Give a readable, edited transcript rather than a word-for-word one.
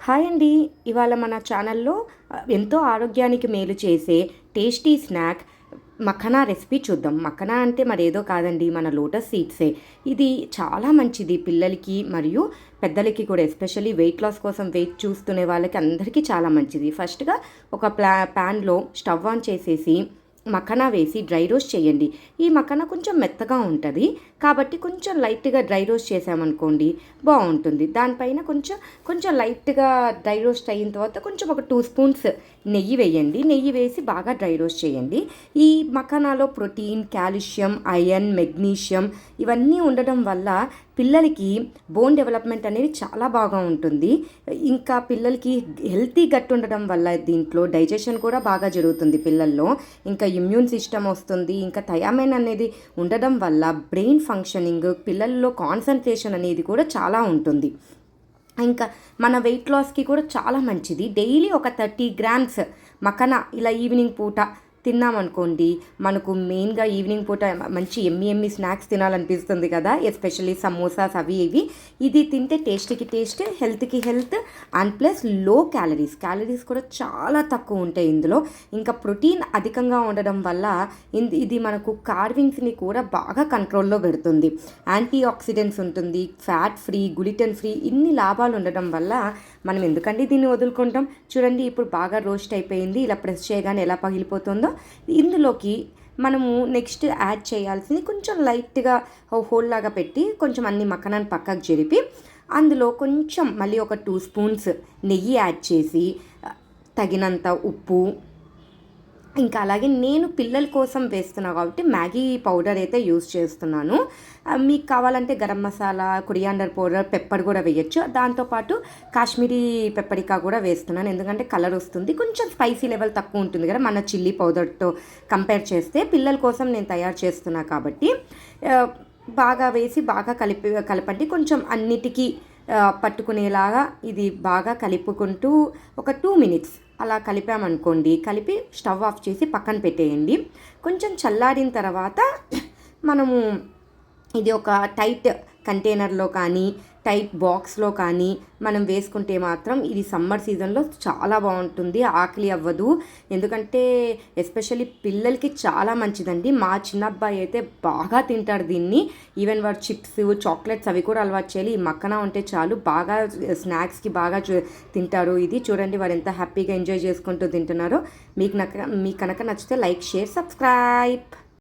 Hi అండి. ఇవాళ మన ఛానల్లో ఎంతో ఆరోగ్యానికి మేలు చేసే టేస్టీ స్నాక్ మఖనా రెసిపీ చూద్దాం. మఖనా అంటే మరేదో కాదండి, మన లోటస్ సీడ్సే. ఇది చాలా మంచిది పిల్లలకి మరియు పెద్దలకి కూడా, ఎస్పెషల్లీ వెయిట్ లాస్ కోసం వెయిట్ చూస్తునే వాళ్ళకి అందరికీ చాలా మంచిది. ఫస్ట్గా ఒక ప్యాన్లో స్టవ్ ఆన్ చేసేసి మఖనా వేసి డ్రై రోస్ట్ చేయండి. ఈ మఖనా కొంచెం మెత్తగా ఉంటుంది కాబట్టి కొంచెం లైట్గా డ్రై రోస్ట్ చేసామనుకోండి బాగుంటుంది. దానిపైన కొంచెం కొంచెం లైట్గా డ్రై రోస్ట్ అయిన తర్వాత కొంచెం ఒక 2 స్పూన్స్ నెయ్యి వేయండి. నెయ్యి వేసి బాగా డ్రై రోస్ట్ చేయండి. ఈ మఖనాలో ప్రోటీన్, కాల్షియం, ఐరన్, మెగ్నీషియం ఇవన్నీ ఉండడం వల్ల పిల్లలకి బోన్ డెవలప్మెంట్ అనేది చాలా బాగా ఉంటుంది. ఇంకా పిల్లలకి హెల్తీ గట్ ఉండడం వల్ల దీంట్లో డైజెషన్ కూడా బాగా జరుగుతుంది పిల్లల్లో. ఇంకా ఇమ్యూన్ సిస్టమ్ వస్తుంది. ఇంకా థయామైన్ అనేది ఉండడం వల్ల బ్రెయిన్ ఫంక్షనింగ్, పిల్లల్లో కాన్సన్ట్రేషన్ అనేది కూడా చాలా ఉంటుంది. ఇంకా మన వెయిట్ లాస్కి కూడా చాలా మంచిది. డైలీ ఒక 30 గ్రామ్స్ మఖనా ఇలా ఈవినింగ్ పూట తిన్నామనుకోండి, మనకు మెయిన్గా ఈవినింగ్ పూట మంచి ఎమ్మి స్నాక్స్ తినాలనిపిస్తుంది కదా, ఎస్పెషల్లీ సమోసాస్ అవి ఇవి. ఇది తింటే టేస్ట్కి టేస్ట్, హెల్త్కి హెల్త్, అండ్ ప్లస్ లో క్యాలరీస్ కూడా చాలా తక్కువ ఉంటాయి ఇందులో. ఇంకా ప్రోటీన్ అధికంగా ఉండడం వల్ల ఇది మనకు కార్వింగ్స్ని కూడా బాగా కంట్రోల్లో పెడుతుంది. యాంటీ ఆక్సిడెంట్స్ ఉంటుంది, ఫ్యాట్ ఫ్రీ, గ్లూటెన్ ఫ్రీ, ఇన్ని లాభాలు ఉండడం వల్ల మనం ఎందుకండి దీన్ని వదులుకుంటాం. చూడండి, ఇప్పుడు బాగా రోస్ట్ అయిపోయింది. ఇలా ప్రెస్ చేయగానే ఎలా పగిలిపోతుందో. ఇందులోకి మనము నెక్స్ట్ యాడ్ చేయాల్సింది కొంచెం లైట్గా హోల్ లాగా పెట్టి కొంచెం అన్ని మఖనాన్ని పక్కకు జరిపి అందులో కొంచెం మళ్ళీ ఒక 2 స్పూన్స్ నెయ్యి యాడ్ చేసి తగినంత ఉప్పు, ఇంకా అలాగే నేను పిల్లల కోసం వేస్తున్నాను కాబట్టి మ్యాగీ పౌడర్ అయితే యూస్ చేస్తున్నాను. మీకు కావాలంటే garam masala, coriander powder, pepper కూడా వేయచ్చు. దాంతోపాటు కాశ్మీరీ పెప్పరికా కూడా వేస్తున్నాను, ఎందుకంటే కలర్ వస్తుంది. కొంచెం స్పైసీ లెవెల్ తక్కువ ఉంటుంది కదా మన చిల్లీ పౌడర్తో కంపేర్ చేస్తే. పిల్లల కోసం నేను తయారు చేస్తున్నా కాబట్టి బాగా వేసి బాగా కలపండి. కొంచెం అన్నిటికీ పట్టుకునేలాగా ఇది బాగా కలుపుకుంటూ ఒక 2 మినిట్స్ అలా కలిపామనుకోండి. కలిపి స్టవ్ ఆఫ్ చేసి పక్కన పెట్టేయండి. కొంచెం చల్లారిన తర్వాత మనము ఇది ఒక టైట్ కంటైనర్లో కానీ టైట్ బాక్స్లో కానీ మనం వేసుకుంటే మాత్రం ఇది సమ్మర్ సీజన్లో చాలా బాగుంటుంది. ఆకలి అవ్వదు, ఎందుకంటే ఎస్పెషల్లీ పిల్లలకి చాలా మంచిదండి. మా చిన్న అబ్బాయి అయితే బాగా తింటాడు దీన్ని. ఈవెన్ వాడు చిప్స్, చాక్లెట్స్ అవి కూడా అలవాటు చేయాలి. ఈ మక్కన ఉంటే చాలు, బాగా స్నాక్స్కి బాగా తింటారు. ఇది చూడండి వాడు ఎంత హ్యాపీగా ఎంజాయ్ చేసుకుంటూ తింటున్నారో. మీకు కనుక నచ్చితే లైక్, షేర్, సబ్స్క్రైబ్.